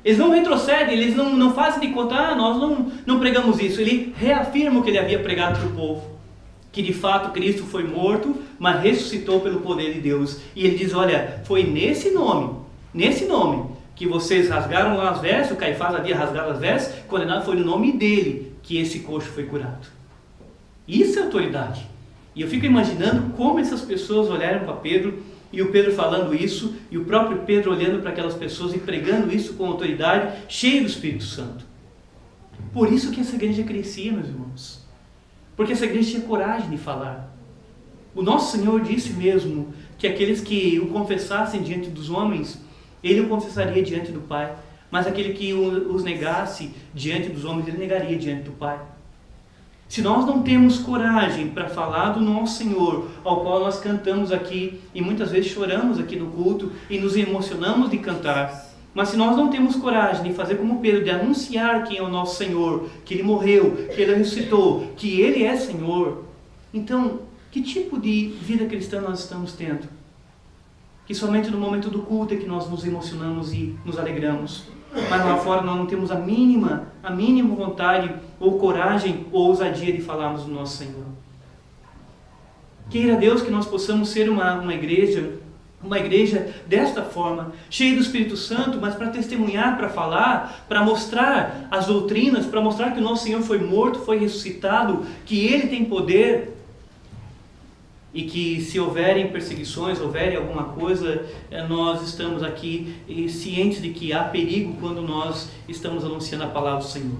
Eles não retrocedem, eles não fazem de conta: nós não pregamos isso. Ele reafirma o que ele havia pregado para o povo, que de fato Cristo foi morto, mas ressuscitou pelo poder de Deus. E ele diz: olha, foi nesse nome que vocês rasgaram as vestes, o Caifás havia rasgado as vestes, condenado, foi no nome dele que esse coxo foi curado. Isso é autoridade. E eu fico imaginando como essas pessoas olharam para Pedro, e o Pedro falando isso, e o próprio Pedro olhando para aquelas pessoas e pregando isso com autoridade, cheio do Espírito Santo. Por isso que essa igreja crescia, meus irmãos. Porque essa igreja tinha coragem de falar. O nosso Senhor disse mesmo que aqueles que o confessassem diante dos homens, Ele o confessaria diante do Pai. Mas aquele que os negasse diante dos homens, Ele negaria diante do Pai. Se nós não temos coragem para falar do nosso Senhor, ao qual nós cantamos aqui, e muitas vezes choramos aqui no culto, e nos emocionamos de cantar, mas se nós não temos coragem de fazer como Pedro, de anunciar quem é o nosso Senhor, que Ele morreu, que Ele ressuscitou, que Ele é Senhor, então, que tipo de vida cristã nós estamos tendo? Que somente no momento do culto é que nós nos emocionamos e nos alegramos, mas lá fora nós não temos a mínima vontade, ou coragem, ou ousadia de falarmos do nosso Senhor. Queira Deus que nós possamos ser uma igreja Uma igreja desta forma, cheia do Espírito Santo, mas para testemunhar, para falar, para mostrar as doutrinas, para mostrar que o nosso Senhor foi morto, foi ressuscitado, que Ele tem poder, e que se houverem perseguições, houverem alguma coisa, nós estamos aqui cientes de que há perigo quando nós estamos anunciando a palavra do Senhor.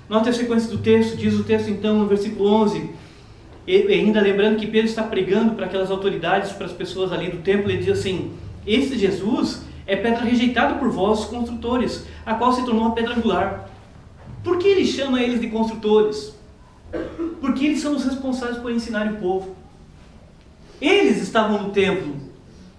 Nota a sequência do texto, diz o texto então no versículo 11, e ainda lembrando que Pedro está pregando para aquelas autoridades, para as pessoas ali do templo, ele diz assim: esse Jesus é pedra rejeitada por vós, os construtores, a qual se tornou a pedra angular. Por que ele chama eles de construtores? Porque eles são os responsáveis por ensinar o povo. Eles estavam no templo,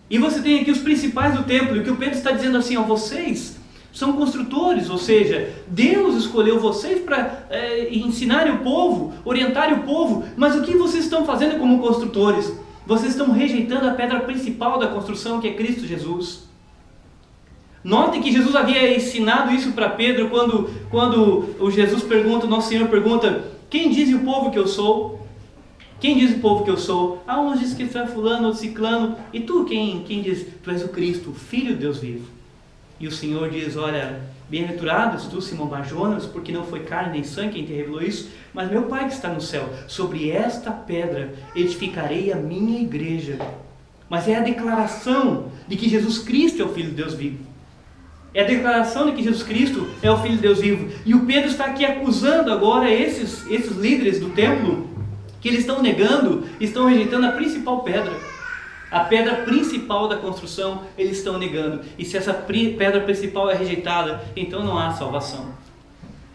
e você tem aqui os principais do templo, e o que o Pedro está dizendo assim: ó, vocês são construtores, ou seja, Deus escolheu vocês para ensinarem o povo, orientarem o povo, mas o que vocês estão fazendo como construtores? Vocês estão rejeitando a pedra principal da construção, que é Cristo Jesus. Notem que Jesus havia ensinado isso para Pedro quando o Jesus pergunta, o nosso Senhor pergunta: quem diz o povo que eu sou? Quem diz o povo que eu sou? Ah, uns diz que tu é fulano, outro ciclano. E tu, quem diz? Tu és o Cristo, o Filho de Deus vivo. E o Senhor diz: olha, bem-aventurados tu, Simão Bar-Jonas, porque não foi carne nem sangue quem te revelou isso, mas meu Pai que está no céu. Sobre esta pedra edificarei a minha igreja. Mas é a declaração de que Jesus Cristo é o Filho de Deus vivo. É a declaração de que Jesus Cristo é o Filho de Deus vivo. E o Pedro está aqui acusando agora esses líderes do templo, que eles estão negando, estão rejeitando a principal pedra. A pedra principal da construção, eles estão negando. E se essa pedra principal é rejeitada, então não há salvação.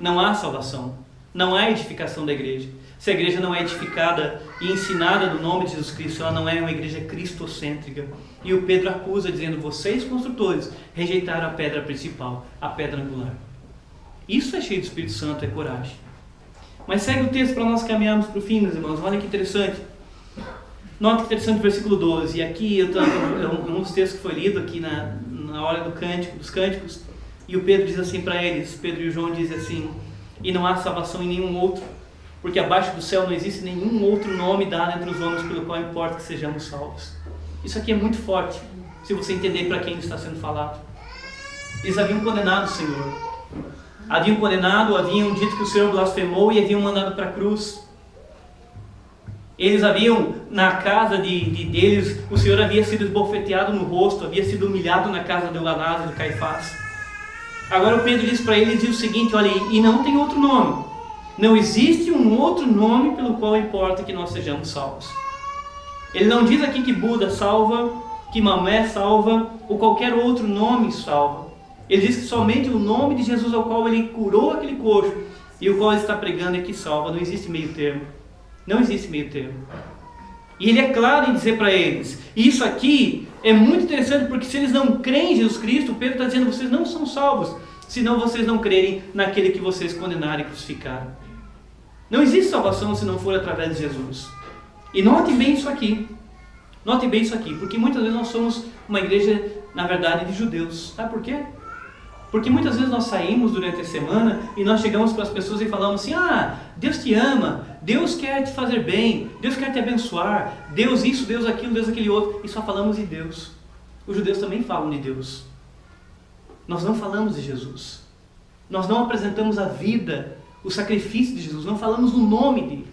Não há salvação. Não há edificação da igreja. Se a igreja não é edificada e ensinada no nome de Jesus Cristo, ela não é uma igreja cristocêntrica. E o Pedro acusa dizendo: vocês construtores rejeitaram a pedra principal, a pedra angular. Isso é cheio do Espírito Santo, é coragem. Mas segue o texto para nós caminharmos para o fim, meus irmãos. Olha que interessante. Nota que interessante o versículo 12. E aqui um dos textos que foi lido aqui na hora dos cânticos. E o Pedro diz assim para eles, Pedro e o João dizem assim: e não há salvação em nenhum outro, porque abaixo do céu não existe nenhum outro nome dado entre os homens pelo qual importa que sejamos salvos. Isso aqui é muito forte, se você entender para quem está sendo falado. Eles haviam condenado o Senhor. Haviam dito que o Senhor blasfemou e haviam mandado para a cruz. Eles haviam, na casa deles, o Senhor havia sido esbofeteado no rosto, havia sido humilhado na casa de Anás e de Caifás. Agora o Pedro diz para eles, diz o seguinte: olha, e não tem outro nome. Não existe um outro nome pelo qual importa que nós sejamos salvos. Ele não diz aqui que Buda salva, que Maomé salva, ou qualquer outro nome salva. Ele diz que somente o nome de Jesus ao qual ele curou aquele coxo e o qual ele está pregando é que salva. Não existe meio termo. Não existe meio termo. E ele é claro em dizer para eles. E isso aqui é muito interessante, porque se eles não creem em Jesus Cristo, Pedro está dizendo: vocês não são salvos, senão vocês não crerem naquele que vocês condenaram e crucificaram. Não existe salvação se não for através de Jesus. E notem bem isso aqui. Notem bem isso aqui, porque muitas vezes nós somos uma igreja, na verdade, de judeus. Sabe por quê? Porque muitas vezes nós saímos durante a semana e nós chegamos para as pessoas e falamos assim: ah, Deus te ama, Deus quer te fazer bem, Deus quer te abençoar, Deus isso, Deus aquilo, Deus aquele outro, e só falamos de Deus. Os judeus também falam de Deus. Nós não falamos de Jesus. Nós não apresentamos a vida, o sacrifício de Jesus, não falamos o nome dele.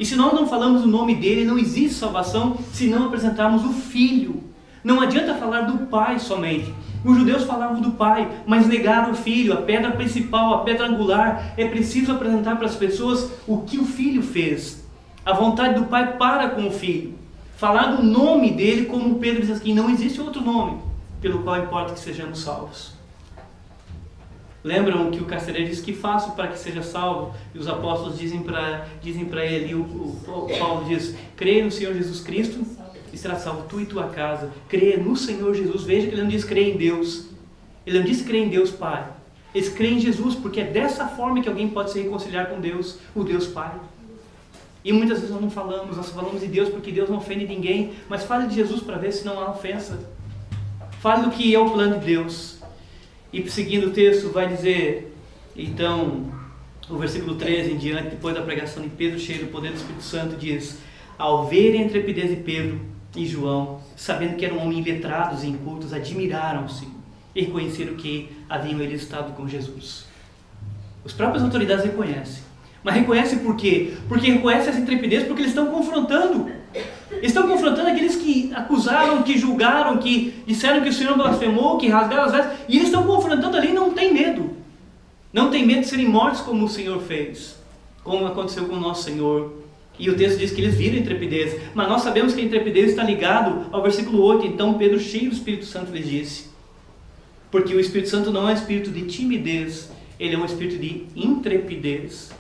E se nós não falamos o nome dele, não existe salvação se não apresentarmos o Filho. Não adianta falar do Pai somente. Os judeus falavam do Pai, mas negaram o Filho, a pedra principal, a pedra angular. É preciso apresentar para as pessoas o que o Filho fez. A vontade do Pai para com o Filho. Falar do nome dele, como Pedro diz aqui: não existe outro nome pelo qual importa que sejamos salvos. Lembram que o carcereiro diz: que faço para que seja salvo? E os apóstolos dizem para ele, o Paulo diz: creia no Senhor Jesus Cristo e será salvo tu e tua casa. Creia no Senhor Jesus. Veja que ele não diz creia em Deus. Ele não diz creia em Deus Pai. Eles creem em Jesus, porque é dessa forma que alguém pode se reconciliar com Deus, o Deus Pai. E muitas vezes nós não falamos, nós falamos de Deus porque Deus não ofende ninguém, mas fale de Jesus para ver se não há ofensa. Fale do que é o plano de Deus. E seguindo o texto vai dizer, então, o versículo 13 em diante, depois da pregação de Pedro, cheio do poder do Espírito Santo, diz: ao verem a intrepidez de Pedro, e João, sabendo que eram homens letrados e incultos, admiraram-se e reconheceram que haviam eles estado com Jesus. As próprias autoridades reconhecem. Mas reconhecem por quê? Porque reconhecem essa intrepidez porque eles estão confrontando. Estão confrontando aqueles que acusaram, que julgaram, que disseram que o Senhor blasfemou, que rasgaram as vestes. E eles estão confrontando ali e não tem medo. Não tem medo de serem mortos como o Senhor fez. Como aconteceu com o nosso Senhor. E o texto diz que eles viram intrepidez. Mas nós sabemos que a intrepidez está ligado ao versículo 8. Então Pedro, cheio do Espírito Santo, lhes disse. Porque o Espírito Santo não é um espírito de timidez. Ele é um espírito de intrepidez.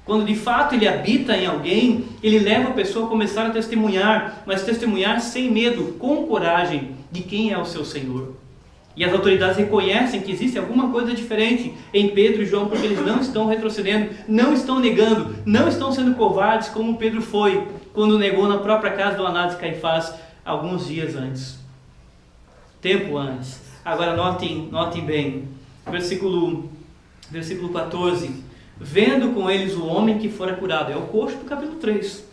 Quando de fato ele habita em alguém, ele leva a pessoa a começar a testemunhar, mas testemunhar sem medo, com coragem, de quem é o seu Senhor. E as autoridades reconhecem que existe alguma coisa diferente em Pedro e João, porque eles não estão retrocedendo, não estão negando, não estão sendo covardes como Pedro foi, quando negou na própria casa do Anás e Caifás, alguns dias antes. Tempo antes. Agora notem bem, versículo 14. Vendo com eles o homem que fora curado. É o coxo do capítulo 3.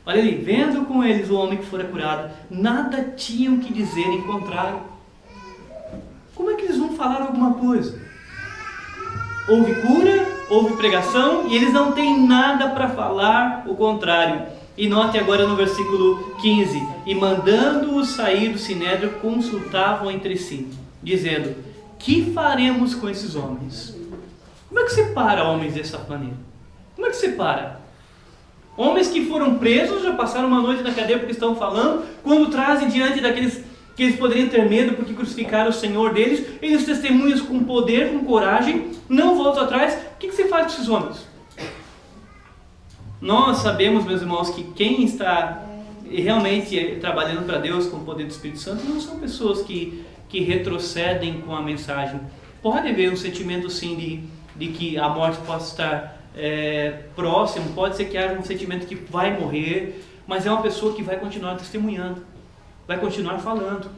Olha ali. Vendo com eles o homem que fora curado, nada tinham que dizer em contrário. Como é que eles vão falar alguma coisa? Houve cura, houve pregação, e eles não têm nada para falar o contrário. E note agora no versículo 15. E mandando-os sair do sinédrio, consultavam entre si, dizendo: que faremos com esses homens? Como é que separa homens dessa maneira? Como é que separa? Homens que foram presos, já passaram uma noite na cadeia porque estão falando, quando trazem diante daqueles que eles poderiam ter medo porque crucificaram o Senhor deles, eles testemunham com poder, com coragem, não voltam atrás. O que você faz com esses homens? Nós sabemos, meus irmãos, que quem está realmente trabalhando para Deus com o poder do Espírito Santo não são pessoas que retrocedem com a mensagem. Pode haver um sentimento sim de que a morte possa estar próximo, pode ser que haja um sentimento que vai morrer, mas é uma pessoa que vai continuar testemunhando, vai continuar falando.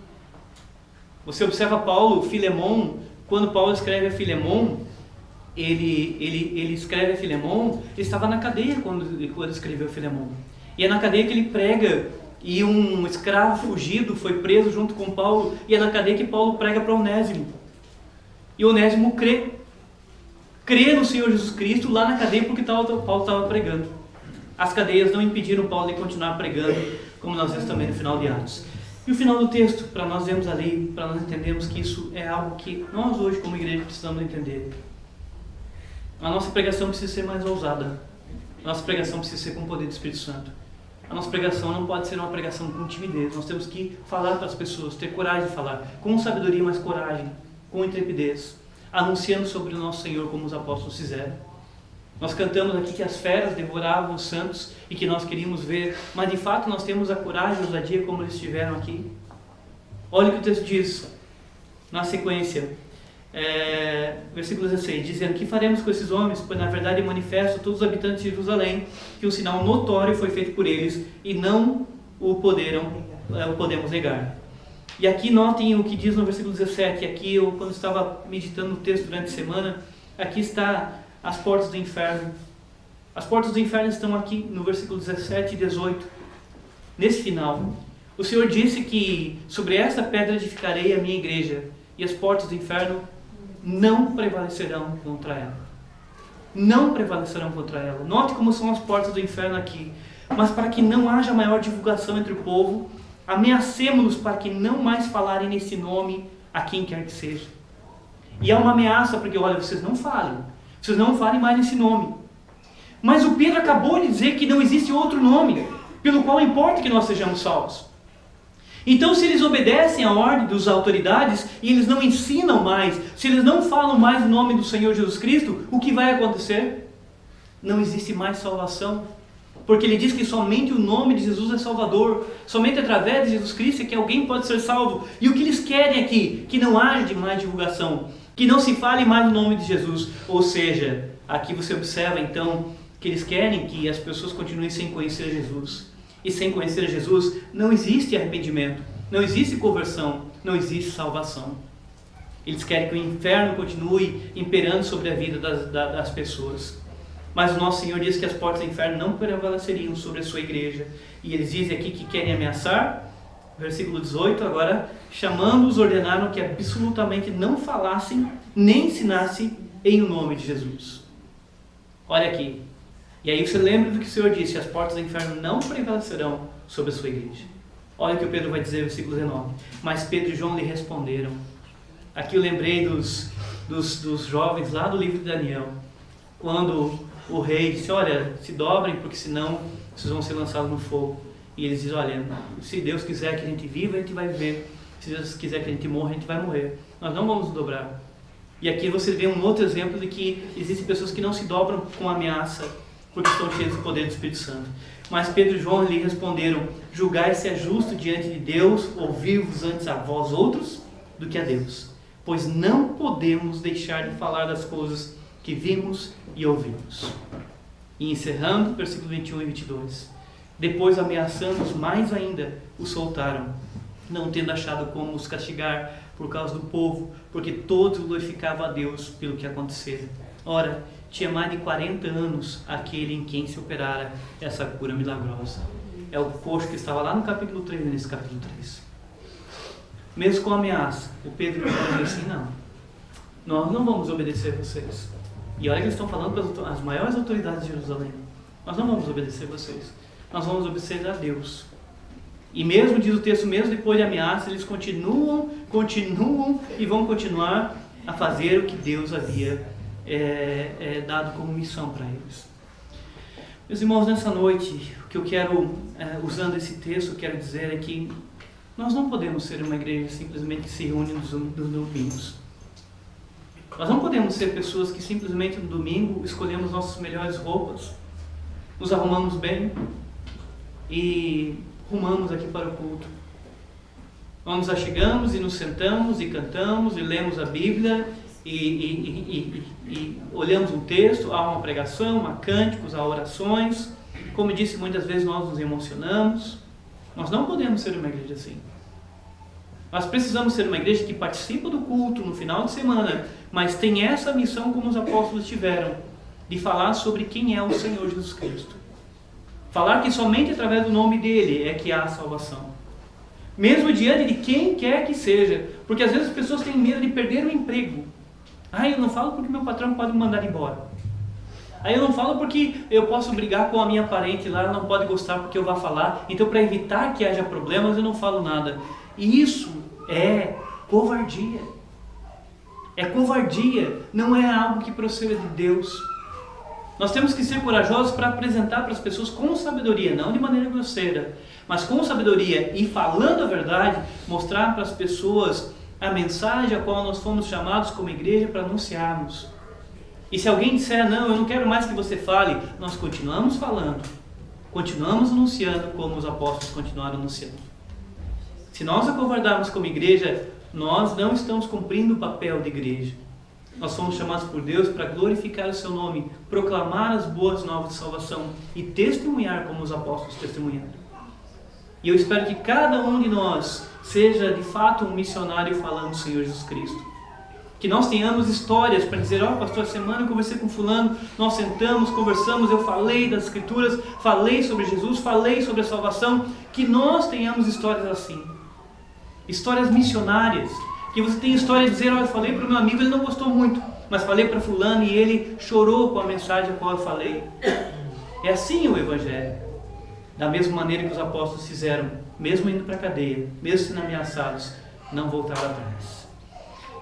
Você observa Paulo, Filemon, quando Paulo escreve a Filemon, ele escreve a Filemon, ele estava na cadeia quando escreveu Filemon. E é na cadeia que ele prega, e um escravo fugido foi preso junto com Paulo, e é na cadeia que Paulo prega para Onésimo. E Onésimo crê no Senhor Jesus Cristo lá na cadeia porque Paulo estava pregando. As cadeias não impediram Paulo de continuar pregando, como nós vemos também no final de Atos. E o final do texto, para nós vermos ali, para nós entendermos que isso é algo que nós hoje como igreja precisamos entender. A nossa pregação precisa ser mais ousada. A nossa pregação precisa ser com o poder do Espírito Santo. A nossa pregação não pode ser uma pregação com timidez. Nós temos que falar para as pessoas, ter coragem de falar, com sabedoria, mas coragem, com intrepidez, anunciando sobre o nosso Senhor como os apóstolos fizeram. Nós cantamos aqui que as feras devoravam os santos e que nós queríamos ver, mas de fato nós temos a coragem e a ousadia como eles tiveram aqui. Olha o que o texto diz na sequência, versículo 16, dizendo: que faremos com esses homens, pois na verdade é manifesto a todos os habitantes de Jerusalém que um sinal notório foi feito por eles e não o podemos negar. E aqui notem o que diz no versículo 17, aqui eu quando estava meditando no texto durante a semana, aqui está as portas do inferno. As portas do inferno estão aqui no versículo 17 e 18. Nesse final, o Senhor disse que sobre esta pedra edificarei a minha igreja e as portas do inferno não prevalecerão contra ela. Não prevalecerão contra ela. Note como são as portas do inferno aqui. Mas para que não haja maior divulgação entre o povo, ameacemos-los para que não mais falarem nesse nome a quem quer que seja. E é uma ameaça porque, olha, vocês não falem mais nesse nome. Mas o Pedro acabou de dizer que não existe outro nome pelo qual importa que nós sejamos salvos. Então, se eles obedecem à ordem das autoridades e eles não ensinam mais, se eles não falam mais o nome do Senhor Jesus Cristo, o que vai acontecer? Não existe mais salvação. Porque ele diz que somente o nome de Jesus é salvador. Somente através de Jesus Cristo é que alguém pode ser salvo. E o que eles querem aqui? Que não haja mais divulgação. Que não se fale mais o nome de Jesus. Ou seja, aqui você observa então que eles querem que as pessoas continuem sem conhecer Jesus. E sem conhecer Jesus não existe arrependimento, não existe conversão, não existe salvação. Eles querem que o inferno continue imperando sobre a vida das pessoas. Mas o nosso Senhor diz que as portas do inferno não prevaleceriam sobre a sua igreja. E eles dizem aqui que querem ameaçar, versículo 18, agora, chamando-os, ordenaram que absolutamente não falassem, nem ensinassem em o nome de Jesus. Olha aqui. E aí você lembra do que o Senhor disse, as portas do inferno não prevalecerão sobre a sua igreja. Olha o que o Pedro vai dizer, versículo 19. Mas Pedro e João lhe responderam. Aqui eu lembrei dos jovens lá do livro de Daniel, quando o rei disse, olha, se dobrem, porque senão vocês vão ser lançados no fogo. E eles dizem, olha, se Deus quiser que a gente viva, a gente vai viver. Se Deus quiser que a gente morra, a gente vai morrer. Nós não vamos nos dobrar. E aqui você vê um outro exemplo de que existem pessoas que não se dobram com ameaça, porque estão cheios do poder do Espírito Santo. Mas Pedro e João lhe responderam, julgai se é justo diante de Deus ouvir-vos antes a vós outros do que a Deus. Pois não podemos deixar de falar das coisas que vimos e ouvimos. E encerrando, versículo 21 e 22. Depois, ameaçando-os mais ainda, os soltaram, não tendo achado como os castigar por causa do povo, porque todos glorificavam a Deus pelo que acontecera. Ora, tinha mais de 40 anos aquele em quem se operara essa cura milagrosa. É o coxo que estava lá no capítulo 3, nesse capítulo 3. Mesmo com a ameaça, o Pedro disse assim, não, nós não vamos obedecer a vocês. E olha que eles estão falando para as maiores autoridades de Jerusalém. Nós não vamos obedecer a vocês. Nós vamos obedecer a Deus. E mesmo, diz o texto, mesmo depois de ameaça, eles continuam e vão continuar a fazer o que Deus havia dado como missão para eles. Meus irmãos, nessa noite, o que eu quero, usando esse texto, eu quero dizer é que nós não podemos ser uma igreja simplesmente que se reúne nos domingos. Nós não podemos ser pessoas que simplesmente no domingo escolhemos nossas melhores roupas, nos arrumamos bem e rumamos aqui para o culto. Nós nos achegamos e nos sentamos e cantamos e lemos a Bíblia e olhamos um texto, há uma pregação, há cânticos, há orações. Como eu disse, muitas vezes nós nos emocionamos. Nós não podemos ser uma igreja assim. Nós precisamos ser uma igreja que participa do culto no final de semana, mas tem essa missão como os apóstolos tiveram, de falar sobre quem é o Senhor Jesus Cristo. Falar que somente através do nome dele é que há salvação. Mesmo diante de quem quer que seja. Porque às vezes as pessoas têm medo de perder o emprego. Eu não falo porque meu patrão pode me mandar embora. Eu não falo porque eu posso brigar com a minha parente lá, ela não pode gostar porque eu vá falar. Então, para evitar que haja problemas, eu não falo nada. E isso é covardia. É covardia, não é algo que proceda de Deus. Nós temos que ser corajosos para apresentar para as pessoas com sabedoria, não de maneira grosseira, mas com sabedoria e falando a verdade, mostrar para as pessoas a mensagem a qual nós fomos chamados como igreja para anunciarmos. E se alguém disser, não, eu não quero mais que você fale, nós continuamos falando, continuamos anunciando como os apóstolos continuaram anunciando. Se nós acovardarmos como igreja, nós não estamos cumprindo o papel de igreja. Nós fomos chamados por Deus para glorificar o seu nome, proclamar as boas novas de salvação e testemunhar como os apóstolos testemunharam. E eu espero que cada um de nós seja de fato um missionário falando do Senhor Jesus Cristo. Que nós tenhamos histórias para dizer, pastor, semana eu conversei com fulano, nós sentamos, conversamos, eu falei das Escrituras, falei sobre Jesus, falei sobre a salvação. Que nós tenhamos histórias assim. Histórias missionárias. Que você tem história de dizer, eu falei para o meu amigo, ele não gostou muito, mas falei para fulano e ele chorou com a mensagem a qual eu falei. É assim o Evangelho. Da mesma maneira que os apóstolos fizeram, mesmo indo para a cadeia, mesmo sendo ameaçados, não voltaram atrás.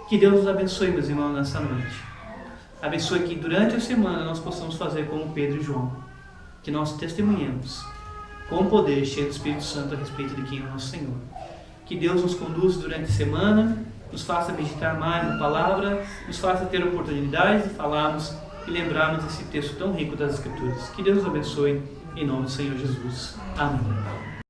Que Deus nos abençoe, meus irmãos, nessa noite. Abençoe que durante a semana nós possamos fazer como Pedro e João. Que nós testemunhemos com poder, cheio do Espírito Santo a respeito de quem é o nosso Senhor. Que Deus nos conduza durante a semana, nos faça meditar mais na palavra, nos faça ter oportunidades de falarmos e lembrarmos desse texto tão rico das Escrituras. Que Deus nos abençoe, em nome do Senhor Jesus. Amém.